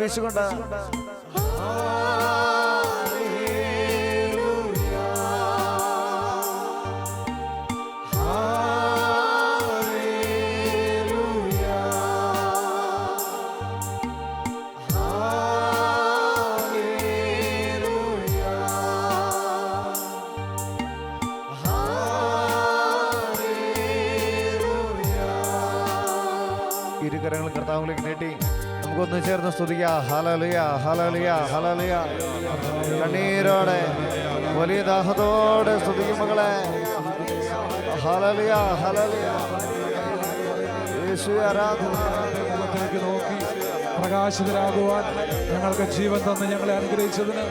വീശുകൊണ്ട് ഇരുകരങ്ങൾ കർത്താവിലേക്ക് നീട്ടി നമുക്കൊന്ന് ചേർന്ന് സ്തുതിക്കാം. ഹല്ലേലൂയ, ഹല്ലേലൂയ, ഹല്ലേലൂയ. കണ്ണീരോടെ വലിയ ദാഹത്തോടെ സ്തുതിക്കും മകളെ. Hallelujah, hallelujah. യേശുവേ ആരാധന. നോക്കി പ്രകാശിതരാകുവാൻ ഞങ്ങൾക്ക് ജീവൻ തന്ന് ഞങ്ങളെ അനുഗ്രഹിച്ചതിന്,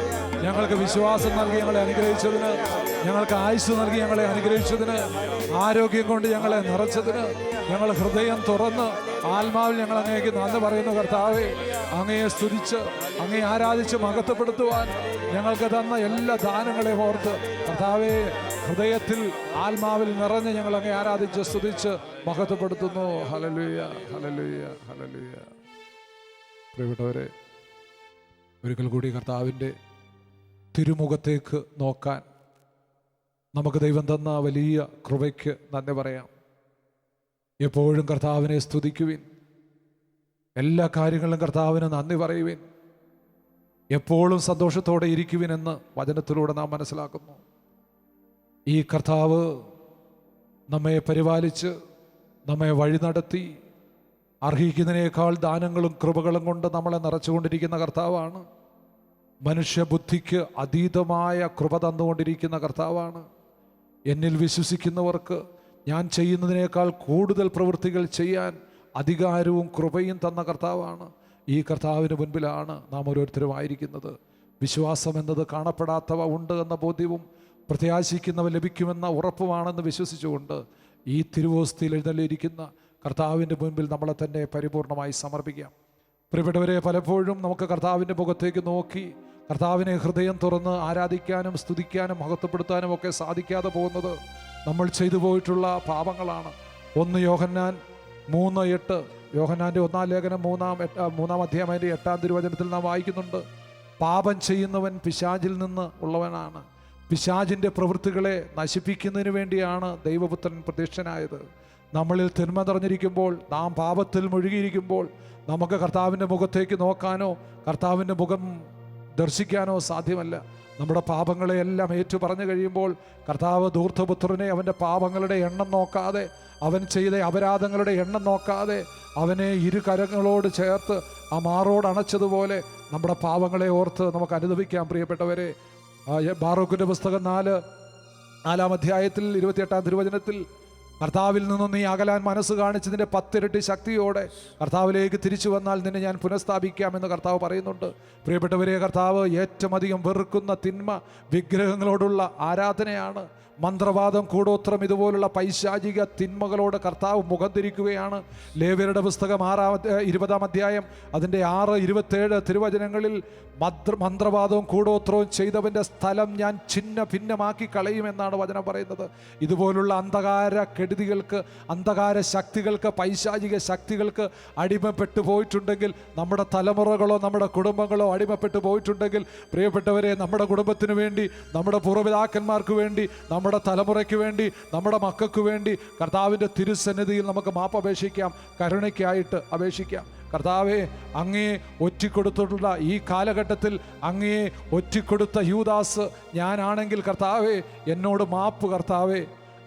ഞങ്ങൾക്ക് വിശ്വാസം നൽകി ഞങ്ങളെ അനുഗ്രഹിച്ചതിന്, ഞങ്ങൾക്ക് ആയുസ് നൽകി ഞങ്ങളെ അനുഗ്രഹിച്ചതിന്, ആരോഗ്യം കൊണ്ട് ഞങ്ങളെ നിറച്ചതിന്, ഞങ്ങൾ ഹൃദയം തുറന്ന് ആത്മാവിൽ ഞങ്ങൾ അങ്ങേക്ക് നന്ദി പറയുന്നു. കർത്താവെ, അങ്ങയെ സ്തുതിച്ച് അങ്ങയെ ആരാധിച്ച് മഹത്വപ്പെടുത്തുവാൻ ഞങ്ങൾക്ക് തന്ന എല്ലാ ദാനങ്ങളെയും ഓർത്ത് കർത്താവെ, ഹൃദയത്തിൽ ആത്മാവിൽ നിറഞ്ഞ് ഞങ്ങൾ അങ്ങയെ ആരാധിച്ച് സ്തുതിച്ച് മഹത്വപ്പെടുത്തുന്നു. ഹല്ലേലൂയ, ഹല്ലേലൂയ, ഹല്ലേലൂയ. പ്രിയപ്പെട്ടവരെ, ഒരിക്കൽ കൂടി കർത്താവിൻ്റെ തിരുമുഖത്തേക്ക് നോക്കാൻ നമുക്ക് ദൈവം തന്ന വലിയ കൃപയ്ക്ക് നന്ദി പറയാം. എപ്പോഴും കർത്താവിനെ സ്തുതിക്കുവിൻ, എല്ലാ കാര്യങ്ങളിലും കർത്താവിന് നന്ദി പറയുവിൻ, എപ്പോഴും സന്തോഷത്തോടെ ഇരിക്കുവിനെന്ന് വചനത്തിലൂടെ നാം മനസ്സിലാക്കുന്നു. ഈ കർത്താവ് നമ്മെ പരിപാലിച്ച് നമ്മെ വഴി നടത്തി അർഹിക്കുന്നതിനേക്കാൾ ദാനങ്ങളും കൃപകളും കൊണ്ട് നമ്മളെ നിറച്ചുകൊണ്ടിരിക്കുന്ന കർത്താവാണ്. മനുഷ്യബുദ്ധിക്ക് അതീതമായ കൃപ തന്നുകൊണ്ടിരിക്കുന്ന കർത്താവാണ്. എന്നിൽ വിശ്വസിക്കുന്നവർക്ക് ഞാൻ ചെയ്യുന്നതിനേക്കാൾ കൂടുതൽ പ്രവൃത്തികൾ ചെയ്യാൻ അധികാരവും കൃപയും തന്ന കർത്താവാണ്. ഈ കർത്താവിന് മുൻപിലാണ് നാം ഓരോരുത്തരും ആയിരിക്കുന്നത്. വിശ്വാസം എന്നത് കാണപ്പെടാത്തവ ഉണ്ട് എന്ന ബോധ്യവും പ്രത്യാശിക്കുന്നവ ലഭിക്കുമെന്ന ഉറപ്പുമാണെന്ന് വിശ്വസിച്ചുകൊണ്ട് ഈ തിരുവോസ്തിയിൽ എഴുന്നള്ളിയിരിക്കുന്ന കർത്താവിൻ്റെ മുൻപിൽ നമ്മളെ തന്നെ പരിപൂർണമായി സമർപ്പിക്കാം. പ്രിയപ്പെട്ടവരെ, പലപ്പോഴും നമുക്ക് കർത്താവിൻ്റെ മുഖത്തേക്ക് നോക്കി കർത്താവിനെ ഹൃദയം തുറന്ന് ആരാധിക്കാനും സ്തുതിക്കാനും മഹത്വപ്പെടുത്താനും ഒക്കെ സാധിക്കാതെ പോകുന്നത് നമ്മൾ ചെയ്തു പോയിട്ടുള്ള പാപങ്ങളാണ്. 1 യോഹന്നാൻ 3:8, യോഹന്നാൻ്റെ 1-ാം ലേഖനം 3-ാം അധ്യായം 8-ാം തിരുവചനത്തിൽ നാം വായിക്കുന്നുണ്ട്, പാപം ചെയ്യുന്നവൻ പിശാചിൽ നിന്ന് ഉള്ളവനാണ്. പിശാചിൻ്റെ പ്രവൃത്തികളെ നശിപ്പിക്കുന്നതിന് വേണ്ടിയാണ് ദൈവപുത്രൻ പ്രത്യക്ഷനായത്. നമ്മളിൽ തിന്മ നിറഞ്ഞിരിക്കുമ്പോൾ, നാം പാപത്തിൽ മുഴുകിയിരിക്കുമ്പോൾ നമുക്ക് കർത്താവിൻ്റെ മുഖത്തേക്ക് നോക്കാനോ കർത്താവിൻ്റെ മുഖം ദർശിക്കാനോ സാധ്യമല്ല. നമ്മുടെ പാപങ്ങളെയെല്ലാം ഏറ്റു പറഞ്ഞു കഴിയുമ്പോൾ കർത്താവ് ധൂർത്തപുത്രനെ അവൻ്റെ പാപങ്ങളുടെ എണ്ണം നോക്കാതെ, അവൻ ചെയ്ത അപരാധങ്ങളുടെ എണ്ണം നോക്കാതെ അവനെ ഇരുകരങ്ങളോട് ചേർത്ത് ആ മാറോട് അണച്ചതുപോലെ നമ്മുടെ പാപങ്ങളെ ഓർത്ത് നമുക്ക് അനുദപിക്കാം. പ്രിയപ്പെട്ടവരെ, ബാറൂക്കിൻ്റെ പുസ്തകം 4-ാം അധ്യായത്തിൽ 28-ാം തിരുവചനത്തിൽ കർത്താവിൽ നിന്നും നീ അകലാൻ മനസ്സ് കാണിച്ചതിൻ്റെ 10 ഇരട്ടി ശക്തിയോടെ കർത്താവിലേക്ക് തിരിച്ചു വന്നാൽ നിന്നെ ഞാൻ പുനഃസ്ഥാപിക്കാമെന്ന് കർത്താവ് പറയുന്നുണ്ട്. പ്രിയപ്പെട്ടവരെ, കർത്താവ് ഏറ്റവും അധികം വെറുക്കുന്ന തിന്മ വിഗ്രഹങ്ങളോടുള്ള ആരാധനയാണ്. മന്ത്രവാദം, കൂടോത്രം, ഇതുപോലുള്ള പൈശാചിക തിന്മകളോട് കർത്താവ് മുഖം തിരിക്കുകയാണ്. ലേവ്യരുടെ പുസ്തകം 20-ാം അധ്യായം അതിൻ്റെ 6-27 തിരുവചനങ്ങളിൽ മന്ത്രവാദവും കൂടോത്രവും ചെയ്തവൻ്റെ സ്ഥലം ഞാൻ ഛിന്ന ഭിന്നമാക്കി കളയുമെന്നാണ് വചനം പറയുന്നത്. ഇതുപോലുള്ള അന്ധകാര കെടുതികൾക്ക്, അന്ധകാര ശക്തികൾക്ക്, പൈശാചിക ശക്തികൾക്ക് അടിമപ്പെട്ടു പോയിട്ടുണ്ടെങ്കിൽ, നമ്മുടെ തലമുറകളോ നമ്മുടെ കുടുംബങ്ങളോ അടിമപ്പെട്ടു പോയിട്ടുണ്ടെങ്കിൽ, പ്രിയപ്പെട്ടവരെ, നമ്മുടെ കുടുംബത്തിന് വേണ്ടി, നമ്മുടെ പൂർവ്വപിതാക്കന്മാർക്ക് വേണ്ടി, നമ്മുടെ തലമുറയ്ക്ക് വേണ്ടി, നമ്മുടെ മക്കൾക്ക് വേണ്ടി കർത്താവിൻ്റെ തിരുസന്നിധിയിൽ നമുക്ക് മാപ്പ് അപേക്ഷിക്കാം, കരുണയ്ക്കായിട്ട് അപേക്ഷിക്കാം. കർത്താവെ, അങ്ങയെ ഒറ്റിക്കൊടുത്തിട്ടുള്ള ഈ കാലഘട്ടത്തിൽ അങ്ങയെ ഒറ്റിക്കൊടുത്ത യൂദാസ് ഞാനാണെങ്കിൽ കർത്താവെ എന്നോട് മാപ്പ്. കർത്താവെ,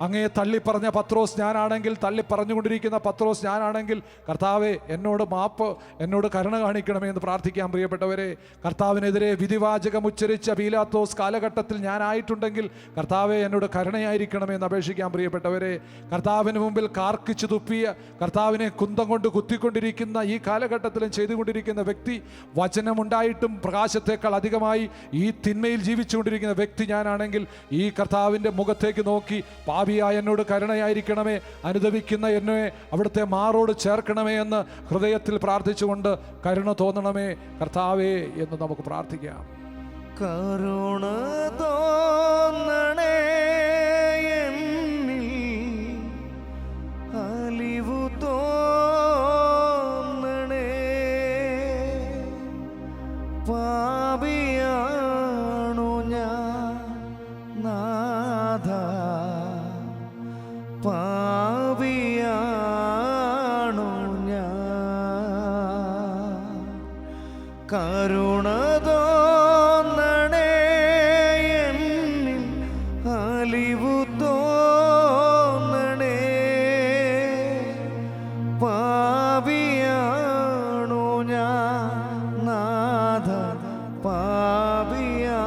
അങ്ങയെ തള്ളിപ്പറഞ്ഞ പത്രോസ് ഞാനാണെങ്കിൽ, തള്ളിപ്പറഞ്ഞുകൊണ്ടിരിക്കുന്ന പത്രോസ് ഞാനാണെങ്കിൽ കർത്താവെ എന്നോട് മാപ്പ്, എന്നോട് കരുണ കാണിക്കണമേ എന്ന് പ്രാർത്ഥിക്കാം. പ്രിയപ്പെട്ടവരെ, കർത്താവിനെതിരെ വിധിവാചകം ഉച്ചരിച്ച പീലാത്തോസ് കാലഘട്ടത്തിൽ ഞാനായിട്ടുണ്ടെങ്കിൽ കർത്താവെ എന്നോട് കരുണയായിരിക്കണമേ എന്ന് അപേക്ഷിക്കാം. പ്രിയപ്പെട്ടവരെ, കർത്താവിന് മുമ്പിൽ കാർക്കിച്ചു തുപ്പിയ, കർത്താവിനെ കുന്തം കൊണ്ട് കുത്തിക്കൊണ്ടിരിക്കുന്ന ഈ കാലഘട്ടത്തിലും ചെയ്തുകൊണ്ടിരിക്കുന്ന വ്യക്തി, വചനമുണ്ടായിട്ടും പ്രകാശത്തേക്കാൾ അധികമായി ഈ തിന്മയിൽ ജീവിച്ചുകൊണ്ടിരിക്കുന്ന വ്യക്തി ഞാനാണെങ്കിൽ ഈ കർത്താവിൻ്റെ മുഖത്തേക്ക് നോക്കി എന്നോട് കരുണയായിരിക്കണമേ, അനുദപിക്കുന്ന എന്നെ അവിടുത്തെ മാറോട് ചേർക്കണമേ എന്ന് ഹൃദയത്തിൽ പ്രാർത്ഥിച്ചുകൊണ്ട് കരുണ തോന്നണമേ കർത്താവേ എന്ന് നമുക്ക് പ്രാർത്ഥിക്കാം. കരുണ തോന്നണേ, അലിവു തോന്നണേ, പാപിയാണു ഞാൻ. കരുണ തോന്നണേ എന്നിൽ, അലിവു തോന്നണേ. പാപിയാണു ഞാൻ നാഥ, പാപിയാണു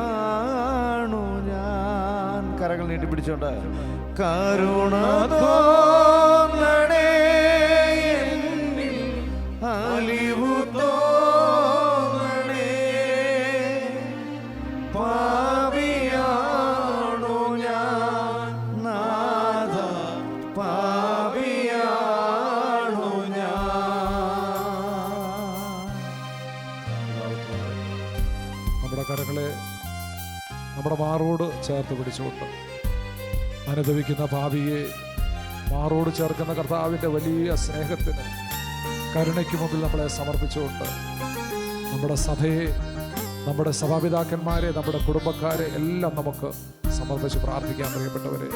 ഞാൻ. കരങ്ങൾ നീട്ടിപ്പിടിച്ചോണ്ട് കരുണ തോന്നണേ എന്നിൽ, അലിവു തോന്നണേ. പാപിയാണു ഞാൻ നാഥ, പാപിയാണു ഞാൻ. നമ്മുടെ കരങ്ങളെ നമ്മുടെ മാറോട് ചേർത്ത് പിടിച്ചുകൊണ്ട് അനുഭവിക്കുന്ന ഭാവിയെ മാറോട് ചേർക്കുന്ന കർത്താവിൻ്റെ വലിയ സ്നേഹത്തിന്, കരുണയ്ക്ക് മുമ്പിൽ നമ്മളെ സമർപ്പിച്ചുകൊണ്ട് നമ്മുടെ സഭയെ, നമ്മുടെ സഭാപിതാക്കന്മാരെ, നമ്മുടെ കുടുംബക്കാരെ എല്ലാം നമുക്ക് സമർപ്പിച്ച് പ്രാർത്ഥിക്കാൻ. പ്രിയപ്പെട്ടവരെ,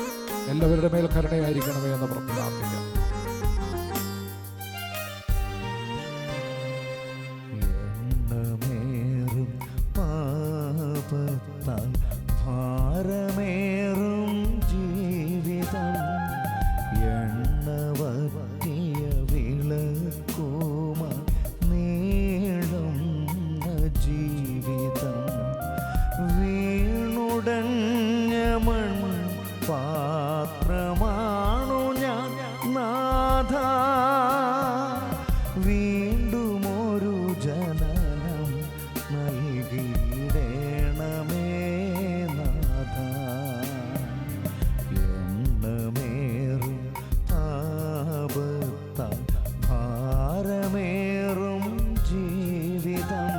എല്ലാവരുടെ മേൽ കരുണയായിരിക്കണമേ എന്ന് പ്രാർത്ഥിക്കാം. എണ്ണമേറും പാപത്താൽ ഭാരമേറും ജീവിതം, എണ്ണവറ്റിയ വിളക്കുമായി നീളുന്ന ജീവിതം, വീണുടഞ്ഞ മൺ പാത്രമാണു ഞാൻ നാഥ. വീണ്ടുമൊരു ജനനം നൽകിയിടണമേ നാഥ. എണ്ണമേറും പാപത്താൽ ഭാരമേറും ജീവിതം,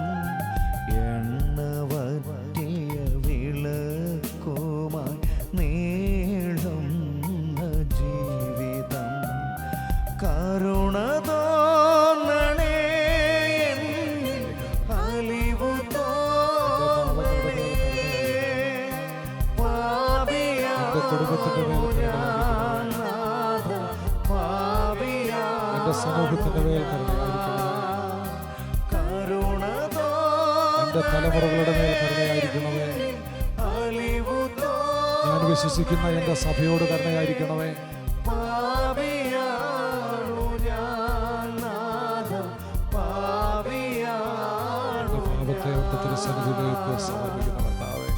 എണ്ണവറ്റിയ വിളക്കുമായി നീളുന്ന ജീവിതം, കരുണ തോന്നണേ എന്നിൽ, അലിവു തോന്നണേ. പാപിയാണു ഞാൻ നാഥ, എൻ്റെ സമൂഹത്തിൻ്റെ മേൽ കരുണയായിരിക്കണമേ. കരുണ എൻ്റെ തലമുറകളുടെ മേൽ കരുണയായിരിക്കണമേ. അലിവു ഞാൻ വിശ്വസിക്കുന്ന എൻ്റെ സഭയോട് കരുണയായിരിക്കണമേ. പാപിയാണു ഞാൻ നാഥ, പാപിയാണു പാപത്തെ ഒത്ത തിരുസന്നിധിയിലേക്ക് സമർപ്പിക്കുന്ന കർത്താവേ,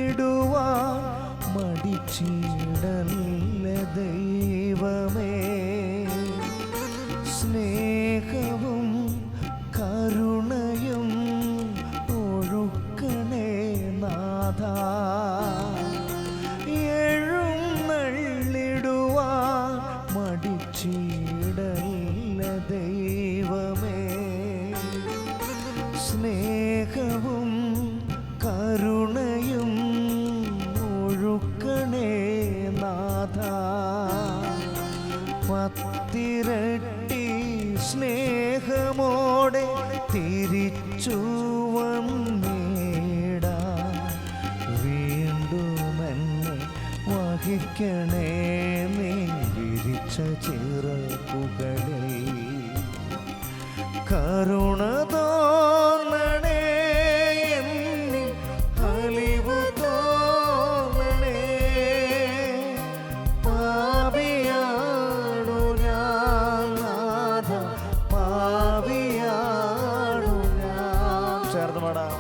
എഴുന്നള്ളിടുവാൻ മടിച്ചിടല്ല ദൈവമേ. സ്നേഹവും കരുണയും ഒഴുക്കണേ നാഥ. എഴുന്നള്ളിടുവാൻ മടിച്ചിടല്ല ദൈവമേ. സ്നേഹവും കരുണയും ഒഴുക്കണേ നാഥ. പത്തിരട്ടി സ്നേഹമോടെ തിരിച്ചു വന്നിടാൻ വീണ്ടും എന്നെ വഹിക്കണേ നീ വിരിച്ച ചിറകുകളിൽ. കരുണ തോന്നണേ എന്നിൽ, അലിവു തോന്നണേ. പാപിയാണു ഞാൻ നാഥ, പാപിയാണു ഞാൻ. ചേർന്ന് പാടാം.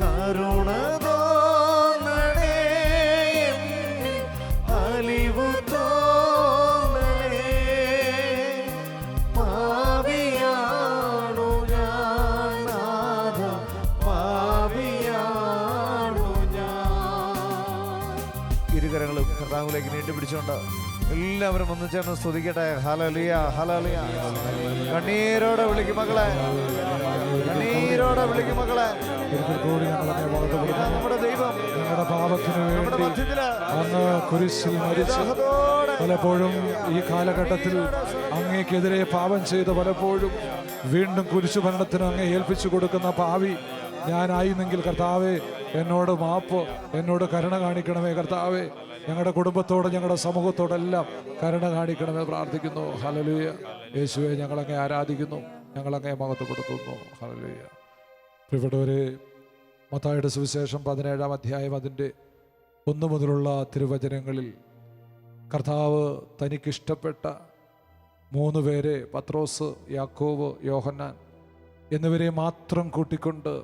കരുണ തോന്നണേ എന്നിൽ, അലിവു തോന്നണേ. പാപിയാണു ഞാൻ നാഥ, കർത്താവിലേക്ക് നീട്ടിപ്പിടിച്ചുകൊണ്ട് എല്ലാവരും ഒന്ന് ചേർന്ന് സ്തുതിക്കട്ടെ. ഹല്ലേലൂയ, ഹല്ലേലൂയ. കണ്ണീരോടെ വിളിക്കും മക്കളെ, കണ്ണീരോടെ വിളിക്കും മക്കളെ. നമ്മുടെ ദൈവം ഞങ്ങളുടെ പാപത്തിന് വേണ്ടി അങ്ങ് കുരിശിൽ മരിച്ചു. പലപ്പോഴും ഈ കാലഘട്ടത്തിൽ അങ്ങേക്കെതിരെ പാപം ചെയ്ത് പലപ്പോഴും വീണ്ടും കുരിശു ഭരണത്തിന് അങ്ങേ ഏൽപ്പിച്ചു കൊടുക്കുന്ന പാവി ഞാനായിരുന്നെങ്കിൽ കർത്താവേ, എന്നോട് മാപ്പ്, എന്നോട് കരുണ കാണിക്കണമേ കർത്താവേ. ഞങ്ങളുടെ കുടുംബത്തോട്, ഞങ്ങളുടെ സമൂഹത്തോടെല്ലാം കരുണ കാണിക്കണമേ പ്രാർത്ഥിക്കുന്നു. ഹല്ലേലൂയ. യേശുവേ, ഞങ്ങളങ്ങേ ആരാധിക്കുന്നു, ഞങ്ങളങ്ങേ മഹത്വപ്പെടുത്തുന്നു. ഹല്ലേലൂയ. പ്രിയപ്പെട്ടവരെ, മത്തായിയുടെ സുവിശേഷം 17-ാം അധ്യായം അതിൻ്റെ 1 മുതലുള്ള തിരുവചനങ്ങളിൽ കർത്താവ് തനിക്കിഷ്ടപ്പെട്ട 3 പേരെ, പത്രോസ്, യാക്കോബ്, യോഹന്നാൻ എന്നിവരെ മാത്രം കൂട്ടിക്കൊണ്ട്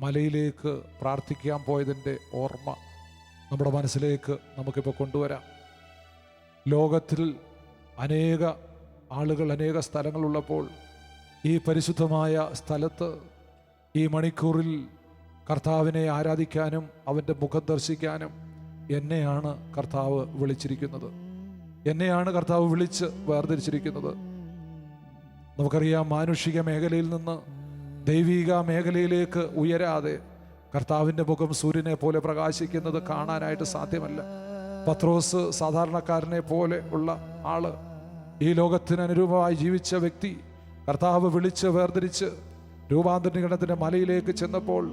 മലയിലേക്ക് പ്രാർത്ഥിക്കാൻ പോയതിൻ്റെ ഓർമ്മ നമ്മുടെ മനസ്സിലേക്ക് നമുക്കിപ്പോൾ കൊണ്ടുവരാം. ലോകത്തിൽ അനേക ആളുകൾ, അനേക സ്ഥലങ്ങളുള്ളപ്പോൾ ഈ പരിശുദ്ധമായ സ്ഥലത്ത് ഈ മണിക്കൂറിൽ കർത്താവിനെ ആരാധിക്കാനും അവൻ്റെ മുഖം ദർശിക്കാനും എന്നെയാണ് കർത്താവ് വിളിച്ചിരിക്കുന്നത്. എന്നെയാണ് കർത്താവ് വിളിച്ച് വേർതിരിച്ചിരിക്കുന്നത്. നമുക്കറിയാം, മാനുഷിക മേഖലയിൽ നിന്ന് ദൈവിക മേഖലയിലേക്ക് ഉയരാതെ കർത്താവിൻ്റെ മുഖം സൂര്യനെ പോലെ പ്രകാശിക്കുന്നത് കാണാനായിട്ട് സാധ്യമല്ല. പത്രോസ് സാധാരണക്കാരനെ പോലെ ഉള്ള ആള്, ഈ ലോകത്തിന് അനുരൂപമായി ജീവിച്ച വ്യക്തി, കർത്താവ് വിളിച്ച് വേർതിരിച്ച് രൂപാന്തരീകരണത്തിൻ്റെ മലയിലേക്ക് ചെന്നപ്പോൾ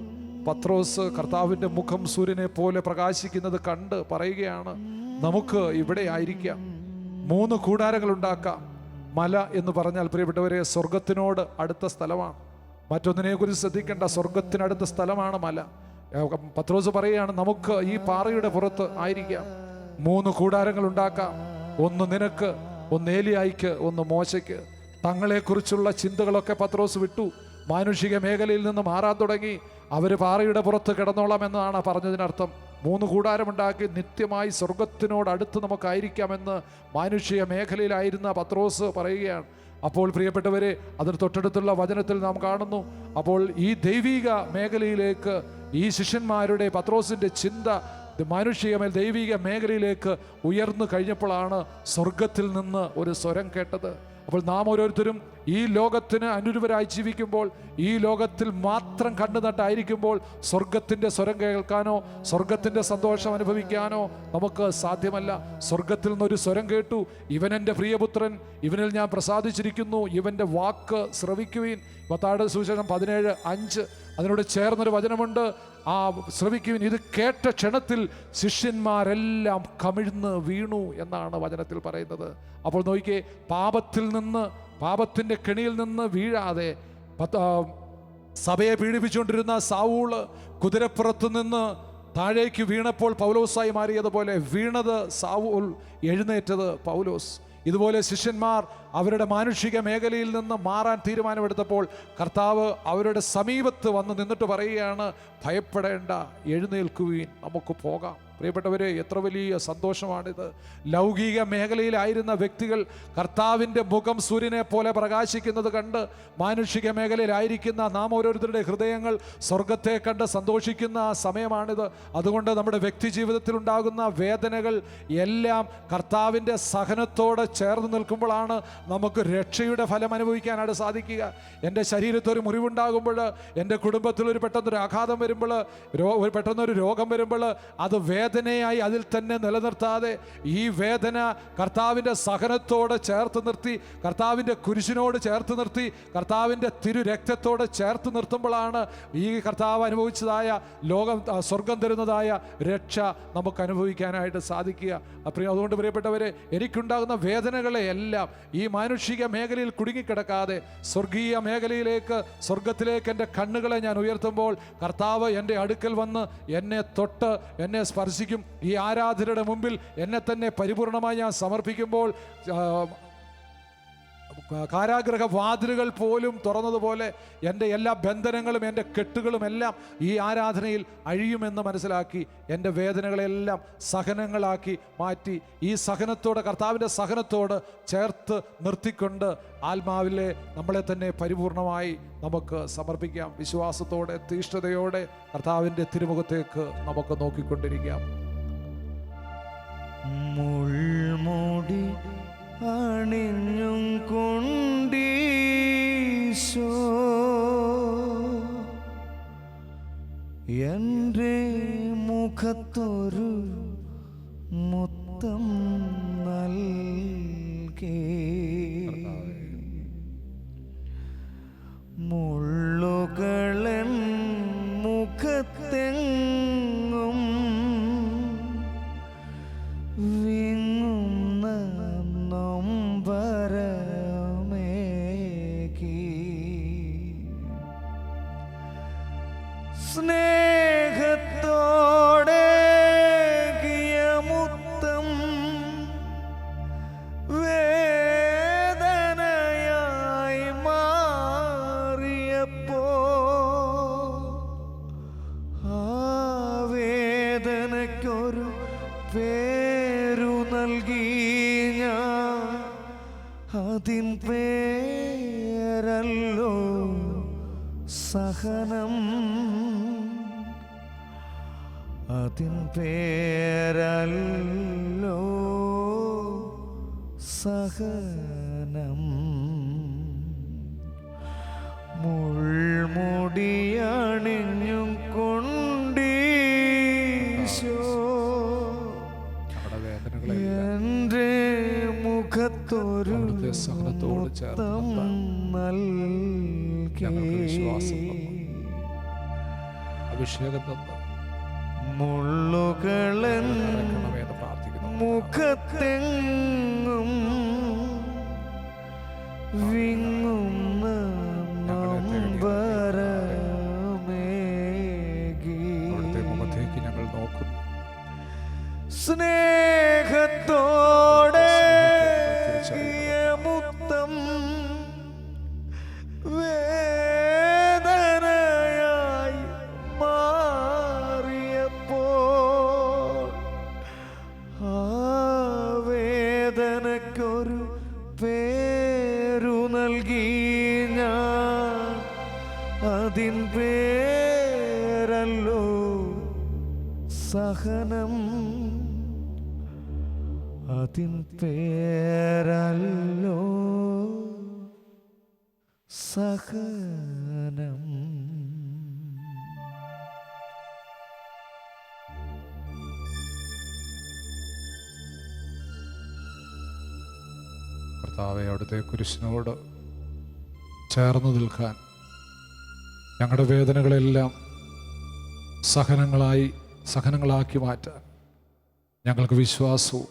പത്രോസ് കർത്താവിൻ്റെ മുഖം സൂര്യനെ പോലെ പ്രകാശിക്കുന്നത് കണ്ട് പറയുകയാണ്, നമുക്ക് ഇവിടെ ആയിരിക്കാം, 3 കൂടാരങ്ങൾ ഉണ്ടാക്കാം. മല എന്ന് പറഞ്ഞാൽ പ്രിയപ്പെട്ടവരെ സ്വർഗത്തിനോട് അടുത്ത സ്ഥലമാണ്. മറ്റൊന്നിനെ കുറിച്ച് ശ്രദ്ധിക്കേണ്ട, സ്വർഗത്തിനടുത്ത സ്ഥലമാണ് മല. പത്രോസ് പറയുകയാണ്, നമുക്ക് ഈ പാറയുടെ പുറത്ത് ആയിരിക്കാം, 3 കൂടാരങ്ങൾ ഉണ്ടാക്കാം. ഒന്ന് നിനക്ക്, ഒന്ന് ഏലിയായിക്ക്, ഒന്ന് മോശയ്ക്ക്. തങ്ങളെക്കുറിച്ചുള്ള ചിന്തകളൊക്കെ പത്രോസ് വിട്ടു. മാനുഷിക മേഖലയിൽ നിന്ന് മാറാൻ തുടങ്ങി. അവർ പാറയുടെ പുറത്ത് കിടന്നോളാം എന്നാണ് പറഞ്ഞതിനർത്ഥം. 3 കൂടാരമുണ്ടാക്കി നിത്യമായി സ്വർഗത്തിനോട് അടുത്ത് നമുക്കായിരിക്കാമെന്ന് മാനുഷിക മേഖലയിലായിരുന്ന പത്രോസ് പറയുകയാണ്. അപ്പോൾ പ്രിയപ്പെട്ടവരെ, അതിന് തൊട്ടടുത്തുള്ള വചനത്തിൽ നാം കാണുന്നു, അപ്പോൾ ഈ ദൈവിക മേഖലയിലേക്ക് ഈ ശിഷ്യന്മാരുടെ, പത്രോസിൻ്റെ ചിന്ത മാനുഷിക ദൈവിക മേഖലയിലേക്ക് ഉയർന്നു കഴിഞ്ഞപ്പോഴാണ് സ്വർഗത്തിൽ നിന്ന് ഒരു സ്വരം കേട്ടത്. അപ്പോൾ നാം ഓരോരുത്തരും ഈ ലോകത്തിന് അനുരൂപരായി ജീവിക്കുമ്പോൾ, ഈ ലോകത്തിൽ മാത്രം കണ്ണു നട്ടായിരിക്കുമ്പോൾ സ്വർഗത്തിൻ്റെ സ്വരം കേൾക്കാനോ സ്വർഗത്തിൻ്റെ സന്തോഷം അനുഭവിക്കാനോ നമുക്ക് സാധ്യമല്ല. സ്വർഗത്തിൽ നിന്നൊരു സ്വരം കേട്ടു, ഇവൻ എൻ്റെ പ്രിയപുത്രൻ, ഇവനിൽ ഞാൻ പ്രസാദിച്ചിരിക്കുന്നു, ഇവൻ്റെ വാക്ക് ശ്രവിക്കുവിൻ. മത്തായിയുടെ സുവിശേഷം 17:5 അതിനോട് ചേർന്നൊരു വചനമുണ്ട്, ആ ശ്രവിക്കുവിൻ. ഇത് കേട്ട ക്ഷണത്തിൽ ശിഷ്യന്മാരെല്ലാം കമിഴ്ന്ന് വീണു എന്നാണ് വചനത്തിൽ പറയുന്നത്. അപ്പോൾ നോക്കിയേ, പാപത്തിൽ നിന്ന്, പാപത്തിൻ്റെ കെണിയിൽ നിന്ന് വീഴാതെ സഭയെ പീഡിപ്പിച്ചുകൊണ്ടിരുന്ന സാവൂള് കുതിരപ്പുറത്ത് നിന്ന് താഴേക്ക് വീണപ്പോൾ പൗലോസായി മാറിയതുപോലെ വീണത് സാവൂൾ, എഴുന്നേറ്റത് പൗലോസ്. ഇതുപോലെ ശിഷ്യന്മാർ അവരുടെ മാനുഷിക മേഖലയിൽ നിന്ന് മാറാൻ തീരുമാനമെടുത്തപ്പോൾ കർത്താവ് അവരുടെ സമീപത്ത് വന്ന് നിന്നിട്ട് പറയുകയാണ്, ഭയപ്പെടേണ്ട, എഴുന്നേൽക്കുവീൻ, നമുക്ക് പോകാം. പ്രിയപ്പെട്ടവരെ, എത്ര വലിയ സന്തോഷമാണിത്. ലൗകിക മേഖലയിലായിരുന്ന വ്യക്തികൾ കർത്താവിൻ്റെ മുഖം സൂര്യനെ പോലെ പ്രകാശിക്കുന്നത് കണ്ട് മാനുഷിക മേഖലയിലായിരിക്കുന്ന നാം ഓരോരുത്തരുടെ ഹൃദയങ്ങൾ സ്വർഗത്തെ കണ്ട് സന്തോഷിക്കുന്ന സമയമാണിത്. അതുകൊണ്ട് നമ്മുടെ വ്യക്തി ജീവിതത്തിൽ ഉണ്ടാകുന്ന വേദനകൾ എല്ലാം കർത്താവിൻ്റെ സഹനത്തോടെ ചേർന്ന് നിൽക്കുമ്പോഴാണ് നമുക്ക് രക്ഷയുടെ ഫലം അനുഭവിക്കാനായിട്ട് സാധിക്കുക. എൻ്റെ ശരീരത്തൊരു മുറിവുണ്ടാകുമ്പോൾ, എൻ്റെ കുടുംബത്തിൽ പെട്ടെന്നൊരു ആഘാതം വരുമ്പോൾ, പെട്ടെന്നൊരു രോഗം വരുമ്പോൾ, അത് വേദനയായി അതിൽ തന്നെ നിലനിർത്താതെ ഈ വേദന കർത്താവിൻ്റെ സഹനത്തോട് ചേർത്ത് നിർത്തി, കർത്താവിൻ്റെ കുരിശിനോട് ചേർത്ത് നിർത്തി, കർത്താവിൻ്റെ തിരുരക്തത്തോട് ചേർത്ത് നിർത്തുമ്പോഴാണ് ഈ കർത്താവ് അനുഭവിച്ചതായ സ്വർഗം തരുന്നതായ രക്ഷ നമുക്ക് അനുഭവിക്കാനായിട്ട് സാധിക്കുക. അതുകൊണ്ട് പ്രിയപ്പെട്ടവരെ, എനിക്കുണ്ടാകുന്ന വേദനകളെ എല്ലാം ഈ മാനുഷിക മേഖലയിൽ കുടുങ്ങിക്കിടക്കാതെ സ്വർഗീയ മേഖലയിലേക്ക്, സ്വർഗത്തിലേക്ക് എൻ്റെ കണ്ണുകളെ ഞാൻ ഉയർത്തുമ്പോൾ കർത്താവ് എൻ്റെ അടുക്കൽ വന്ന് എന്നെ തൊട്ട് എന്നെ സ്പർശിക്കും. ഈ ആരാധനയുടെ മുമ്പിൽ എന്നെ തന്നെ പരിപൂർണമായി ഞാൻ സമർപ്പിക്കുമ്പോൾ കാരാഗ്രഹ വാതിലുകൾ പോലും തുറന്നതുപോലെ എൻ്റെ എല്ലാ ബന്ധനങ്ങളും എൻ്റെ കെട്ടുകളും എല്ലാം ഈ ആരാധനയിൽ അഴിയുമെന്ന് മനസ്സിലാക്കി എൻ്റെ വേദനകളെല്ലാം സഹനങ്ങളാക്കി മാറ്റി ഈ സഹനത്തോടെ, കർത്താവിൻ്റെ സഹനത്തോട് ചേർത്ത് നിർത്തിക്കൊണ്ട് ആത്മാവിലെ നമ്മളെ തന്നെ പരിപൂർണമായി നമുക്ക് സമർപ്പിക്കാം. വിശ്വാസത്തോടെ, തീഷ്ണതയോടെ കർത്താവിൻ്റെ തിരുമുഖത്തേക്ക് നമുക്ക് നോക്കിക്കൊണ്ടിരിക്കാം. മുൾമുടി അണിഞ്ഞും കൊണ്ടീശോ എൻ്റെ മുഖത്തൊരു മുത്തം നൽകി. മുള്ളുകളൻ മുഖത്തെങ്ങും വിങ്ങുന്ന നൊമ്പരമേകി. സ്നേഹത്തോടെ മുത്തം വേദനയായി മാറിയപ്പോ ആ വേദനയ്ക്കൊരു പേരു നൽകി ഞാൻ. അതിൻ പേരല്ലോ സഹനം. അതിൻ പേരല്ലോ സഹനം. മുൾമുടിയണിഞ്ഞും കൊണ്ടീശോ എൻ്റെ മുഖത്തൊരു മുത്തം നൽകി. അഭിഷേകം തന്നു മുള്ളുകളൻ മുഖത്തെങ്ങും വിങ്ങുന്ന നൊമ്പരമേകി. മുഖത്തേക്ക് ഞങ്ങൾ നോക്കും. സ്നേഹത്തോടെ മുത്തം വേദനയായി മാറിയപ്പോൾ ആ വേദനയ്ക്കൊരു പേരു നൽകി ഞാൻ. അതിൻ പേരല്ലോ സഹനം. അതിൻ പേരല്ലോ സഹനം. കർത്താവേ, അവിടുത്തെ കുരിശിനോട് ചേർന്ന് നിൽക്കാൻ, ഞങ്ങളുടെ വേദനകളെല്ലാം സഹനങ്ങളാക്കി മാറ്റാൻ ഞങ്ങൾക്ക് വിശ്വാസവും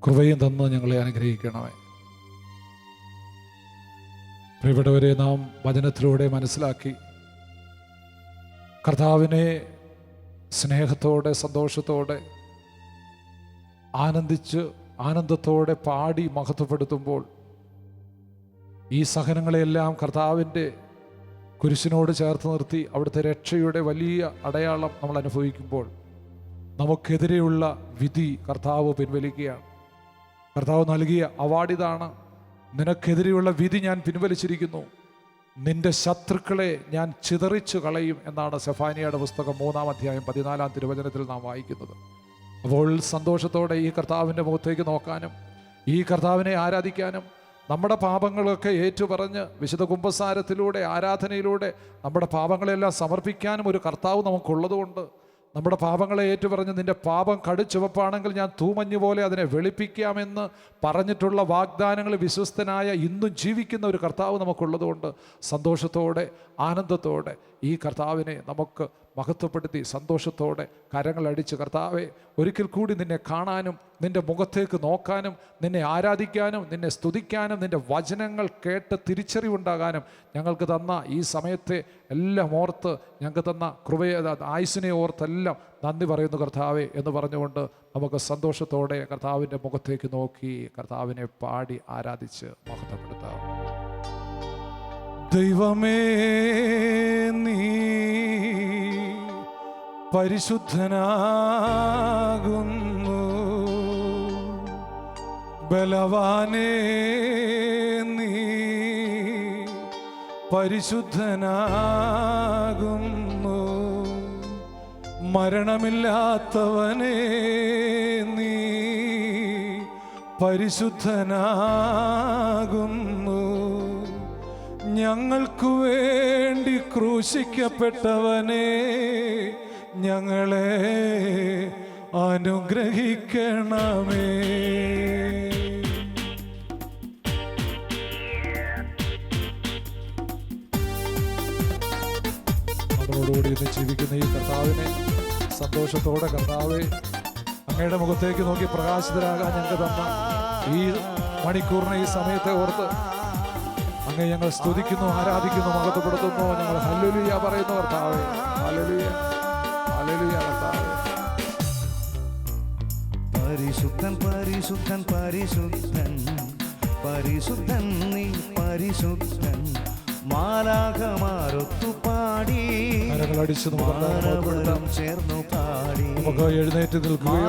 കൃപയും തന്ന് ഞങ്ങളെ അനുഗ്രഹിക്കണമേ. പ്രിയപ്പെട്ടവരെ, നാം വചനത്തിലൂടെ മനസ്സിലാക്കി കർത്താവിനെ സ്നേഹത്തോടെ സന്തോഷത്തോടെ ആനന്ദത്തോടെ പാടി മഹത്വപ്പെടുത്തുമ്പോൾ ഈ സഹനങ്ങളെല്ലാം കർത്താവിൻ്റെ കുരിശിനോട് ചേർത്ത് നിർത്തി അവിടുത്തെ രക്ഷയുടെ വലിയ അടയാളം നമ്മൾ അനുഭവിക്കുമ്പോൾ നമുക്കെതിരെയുള്ള വിധി കർത്താവ് പിൻവലിക്കുകയാണ്. കർത്താവ് നൽകിയ അവാർഡ് ഇതാണ്: നിനക്കെതിരെയുള്ള വിധി ഞാൻ പിൻവലിച്ചിരിക്കുന്നു, നിന്റെ ശത്രുക്കളെ ഞാൻ ചിതറിച്ചു കളയും എന്നാണ് സെഫാനിയയുടെ പുസ്തകം 3-ാം അധ്യായം 14-ാം തിരുവചനത്തിൽ നാം വായിക്കുന്നത്. അപ്പോൾ സന്തോഷത്തോടെ ഈ കർത്താവിൻ്റെ മുഖത്തേക്ക് നോക്കാനും ഈ കർത്താവിനെ ആരാധിക്കാനും നമ്മുടെ പാപങ്ങളൊക്കെ ഏറ്റുപറഞ്ഞ് വിശുദ്ധ കുമ്പസാരത്തിലൂടെ ആരാധനയിലൂടെ നമ്മുടെ പാപങ്ങളെല്ലാം സമർപ്പിക്കാനും ഒരു കർത്താവ് നമുക്കുള്ളതുകൊണ്ട് നമ്മുടെ പാപങ്ങളെ ഏറ്റുപറഞ്ഞ് നിന്റെ പാപം കടുചുവപ്പാണെങ്കിൽ ഞാൻ തൂമഞ്ഞ് പോലെ അതിനെ വെളുപ്പിക്കാമെന്ന് പറഞ്ഞിട്ടുള്ള വാഗ്ദാനങ്ങൾ വിശ്വസ്തനായ ഇന്നും ജീവിക്കുന്ന ഒരു കർത്താവ് നമുക്കുള്ളതുകൊണ്ട് സന്തോഷത്തോടെ ആനന്ദത്തോടെ ഈ കർത്താവിനെ നമുക്ക് മഹത്വപ്പെടുത്തി സന്തോഷത്തോടെ കരങ്ങളടിച്ച്, കർത്താവെ, ഒരിക്കൽ കൂടി നിന്നെ കാണാനും നിന്റെ മുഖത്തേക്ക് നോക്കാനും നിന്നെ ആരാധിക്കാനും നിന്നെ സ്തുതിക്കാനും നിന്റെ വചനങ്ങൾ കേട്ട് തിരിച്ചറിവുണ്ടാകാനും ഞങ്ങൾക്ക് തന്ന ഈ സമയത്തെ എല്ലാം ഓർത്ത്, ഞങ്ങൾക്ക് തന്ന കൃപയെ ആയുസ്സിനെ ഓർത്തെല്ലാം നന്ദി പറയുന്നു കർത്താവെ എന്ന് പറഞ്ഞുകൊണ്ട് നമുക്ക് സന്തോഷത്തോടെ കർത്താവിൻ്റെ മുഖത്തേക്ക് നോക്കി കർത്താവിനെ പാടി ആരാധിച്ച് മഹത്വപ്പെടുത്താം. ദൈവമേ, നീ പരിശുദ്ധനാകുന്നു, ബലവാനേ നീ പരിശുദ്ധനാകുന്നു, മരണമില്ലാത്തവനേ നീ പരിശുദ്ധനാകുന്നു. ഞങ്ങൾക്കു വേണ്ടി ക്രൂശിക്കപ്പെട്ടവനേ ഞങ്ങളെ അനുഗ്രഹിക്കണമേ. അതോടുകൂടി ഇന്ന് ജീവിക്കുന്ന ഈ കർത്താവിനെ സന്തോഷത്തോടെ കർത്താവെ അങ്ങയുടെ മുഖത്തേക്ക് നോക്കി പ്രകാശിതരാകാൻ ഞങ്ങൾക്ക് തന്ന ഈ മണിക്കൂറിനെ ഈ സമയത്തെ ഓർത്ത് അങ്ങ് ഞങ്ങൾ സ്തുതിക്കുന്നു, ആരാധിക്കുന്നു, മഹത്വപ്പെടുത്തുന്നു. ഞങ്ങൾ ഹല്ലേലൂയ പറയുന്നു കർത്താവേ. ഹല്ലേലൂയ, ഹല്ലേലൂയ കർത്താവേ. പരിശുദ്ധൻ പരിശുദ്ധൻ പരിശുദ്ധൻ പരിശുദ്ധൻ നീ പരിശുദ്ധൻ. മാലാഖമാരൊത്തു പാടി ചേർന്നു പാടി നമുക്ക് എഴുന്നേറ്റ് നിൽക്കുകയോ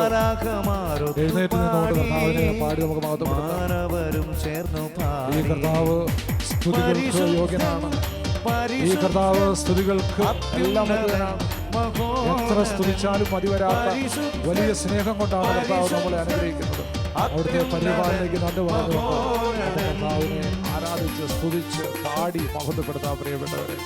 എഴുന്നേറ്റ് നിന്നുകൊണ്ട് കർത്താവിനെ പാടി നമുക്ക് മാനവരും ചേർന്നു പാടി. ഈ കർത്താവ് സ്തുതികൾക്ക് യോഗ്യനാണ്. ഈ കർത്താവ് സ്തുതികൾക്ക് എല്ലാം യോഗ്യനാണ്. എത്ര സ്തുതിച്ചാലും മതിവരാത്ത വലിയ സ്നേഹം കൊണ്ടാണ് കർത്താവ് നമ്മളെ അനുഗ്രഹിക്കുന്നത്. അവിടുത്തെ പരിപാലനയ്ക്ക് നന്ദി പറഞ്ഞുകൊണ്ട് കർത്താവിനെ ആരാധിച്ച് സ്തുതിച്ച് പാടി മഹത്വപ്പെടുത്താൻ പ്രിയപ്പെട്ടവരെ.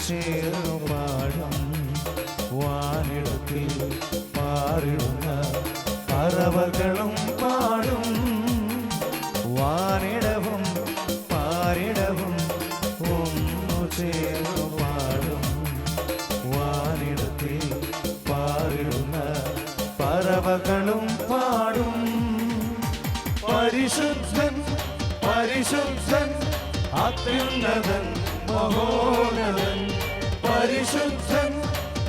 ചേർന്നു പാടും വാനിടത്തിൽ പാറിടുന്ന പറവകളും പാടും. വാനിടവും പാരിടവും ഒന്നു ചേർന്നു പാടും. വാനിടത്തിൽ പാറിടുന്ന പറവകളും പാടും. പരിശുദ്ധൻ പരിശുദ്ധൻ അത്യുന്നതൻ മഹോന്നതൻ. പരിശുദ്ധൻ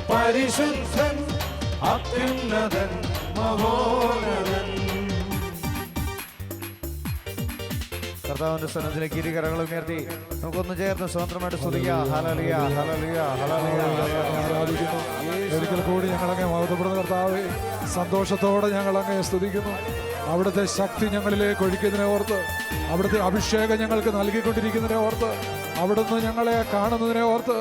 പരിശുദ്ധൻ അത്യുന്നതൻ മഹോന്നതൻ. കർത്താവിന്റെ സന്നദ്ധിയിലേക്ക് ഇരുകരങ്ങളും ഉയർത്തി നമുക്കൊന്ന് ചേർന്ന് സ്വതന്ത്രമായിട്ട് സ്തുതിക്കാം. ഹല്ലേലൂയ ഹല്ലേലൂയ ഹല്ലേലൂയ. ഒരിക്കൽ കൂടി ഞങ്ങളങ്ങെ മഹത്വപ്പെടുന്ന കർത്താവേ, സന്തോഷത്തോടെ ഞങ്ങളങ്ങെ സ്തുതിക്കുന്നു. അവിടുത്തെ ശക്തി ഞങ്ങളിലേക്ക് ഒഴിക്കുന്നതിനെ ഓർത്ത്, അവിടുത്തെ അഭിഷേകം ഞങ്ങൾക്ക് നൽകിക്കൊണ്ടിരിക്കുന്നതിനെ ഓർത്ത്, അവിടുന്ന് ഞങ്ങളെ കാണുന്നതിനെ ഓർത്ത്,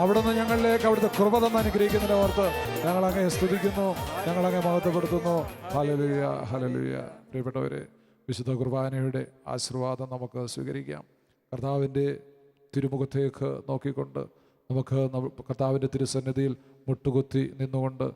അവിടുന്ന് ഞങ്ങളിലേക്ക് അവിടുത്തെ കൃപ തന്ന് അനുഗ്രഹിക്കുന്നതിനെ ഓർത്ത് ഞങ്ങളങ്ങെ സ്തുതിക്കുന്നു, ഞങ്ങളങ്ങെ മഹത്വപ്പെടുത്തുന്നു. ഹല്ലേലൂയ ഹല്ലേലൂയ. പ്രിയപ്പെട്ടവരെ, വിശുദ്ധ കുർബാനയുടെ ആശീർവാദം നമുക്ക് സ്വീകരിക്കാം. കർത്താവിൻ്റെ തിരുമുഖത്തേക്ക് നോക്കിക്കൊണ്ട് നമുക്ക് കർത്താവിൻ്റെ തിരുസന്നിധിയിൽ മുട്ടുകുത്തി നിന്നുകൊണ്ട്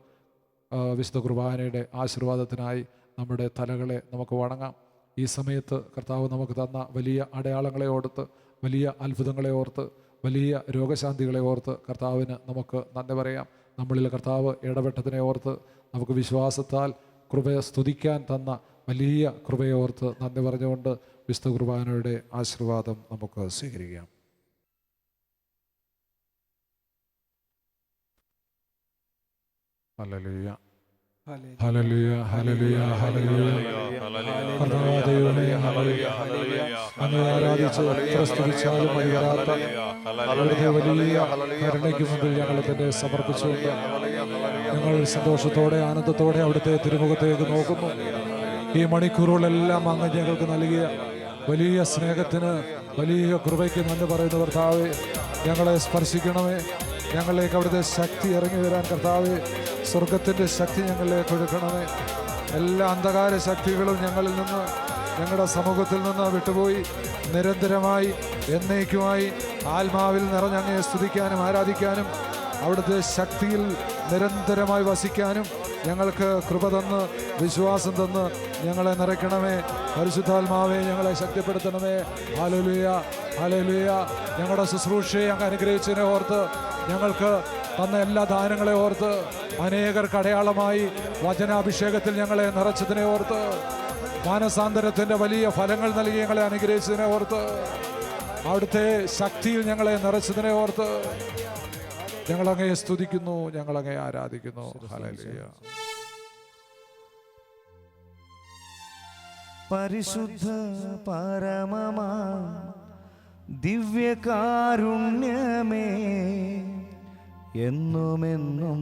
വിശുദ്ധ കുർബാനയുടെ ആശീർവാദത്തിനായി നമ്മുടെ തലകളെ നമുക്ക് വണങ്ങാം. ഈ സമയത്ത് കർത്താവ് നമുക്ക് തന്ന വലിയ അടയാളങ്ങളെ ഓർത്ത്, വലിയ അത്ഭുതങ്ങളെ ഓർത്ത്, വലിയ രോഗശാന്തികളെ ഓർത്ത് കർത്താവിന് നമുക്ക് നന്ദി പറയാം. നമ്മളിൽ കർത്താവ് ഇടപെട്ടതിനെ ഓർത്ത് നമുക്ക് വിശ്വാസത്താൽ കൃപയെ സ്തുതിക്കാൻ തന്ന വലിയ കൃപയെ ഓർത്ത് നന്ദി പറഞ്ഞുകൊണ്ട് വിശുദ്ധ കുർബാനയുടെ ആശീർവാദം നമുക്ക് സ്വീകരിക്കാം. ഹല്ലേലൂയ ഹല്ലേലൂയ ഹല്ലേലൂയ ഹല്ലേലൂയ. കർത്താവേ, അങ്ങേ ആരാധിച്ച് സ്തുതിച്ചാലും മതിയാത്ത അവിടുത്തെ വലിയ കരുണയ്ക്ക് മുമ്പിൽ ഞങ്ങൾ തന്നെ സമർപ്പിച്ചുകൊണ്ട് ഞങ്ങൾ സന്തോഷത്തോടെ ആനന്ദത്തോടെ അവിടുത്തെ തിരുമുഖത്തേക്ക് നോക്കുന്നു. ഈ മണിക്കൂറുകളെല്ലാം അങ്ങ് ഞങ്ങൾക്ക് നൽകിയ വലിയ സ്നേഹത്തിന്, വലിയ കൃപയ്ക്ക് നന്ദി പറയുന്ന കർത്താവേ, ഞങ്ങളെ സ്പർശിക്കണമേ. ഞങ്ങളിലേക്ക് അവിടുത്തെ ശക്തി ഇറങ്ങി വരാൻ കർത്താവേ, സ്വർഗത്തിൻ്റെ ശക്തി ഞങ്ങളിലേക്ക് ഒഴുക്കണമേ. എല്ലാ അന്ധകാര ശക്തികളും ഞങ്ങളിൽ നിന്ന്, ഞങ്ങളുടെ സമൂഹത്തിൽ നിന്ന് വിട്ടുപോയി നിരന്തരമായി എന്നേക്കുമായി ആത്മാവിൽ നിറഞ്ഞങ്ങയെ സ്തുതിക്കാനും ആരാധിക്കാനും അവിടുത്തെ ശക്തിയിൽ നിരന്തരമായി വസിക്കാനും ഞങ്ങൾക്ക് കൃപ തന്ന് വിശ്വാസം തന്ന് ഞങ്ങളെ നിറയ്ക്കണമേ. പരിശുദ്ധാത്മാവേ, ഞങ്ങളെ ശക്തിപ്പെടുത്തണമേ. Hallelujah hallelujah. ഞങ്ങളുടെ ശുശ്രൂഷയെ അങ്ങ് അനുഗ്രഹിച്ചതിനെ ഓർത്ത്, ഞങ്ങൾക്ക് തന്ന എല്ലാ ദാനങ്ങളെ ഓർത്ത്, അനേകർക്ക് അടയാളമായി വചനാഭിഷേകത്തിൽ ഞങ്ങളെ നിറച്ചതിനെ ഓർത്ത്, മാനസാന്തരത്തിൻ്റെ വലിയ ഫലങ്ങൾ നൽകി ഞങ്ങളെ അനുഗ്രഹിച്ചതിനെ ഓർത്ത്, അവിടുത്തെ ശക്തിയിൽ ഞങ്ങളെ നിറച്ചതിനെ ഓർത്ത് ഞങ്ങളങ്ങയെ സ്തുതിക്കുന്നു, ഞങ്ങളങ്ങയെ ആരാധിക്കുന്നു. ഹല്ലേലൂയ. പരിശുദ്ധ പരമമാ ദിവ്യകാരുണ്യമേ, എന്നുമെന്നും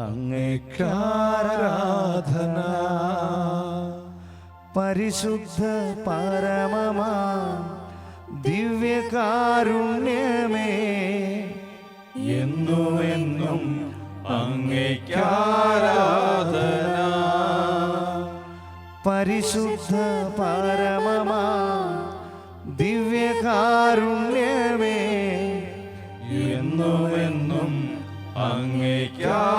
അങ്ങേക്കാരാധന. പരിശുദ്ധ പരമമാ ദിവ്യകാരുണ്യമേ, എന്നുമെന്നും അങ്ങേക്കാരാധന. പരിശുദ്ധ പരമമാ ദിവ്യകാരുണ്യമേ, എന്നുമെന്നും അങ്ങേക്കാരാധന.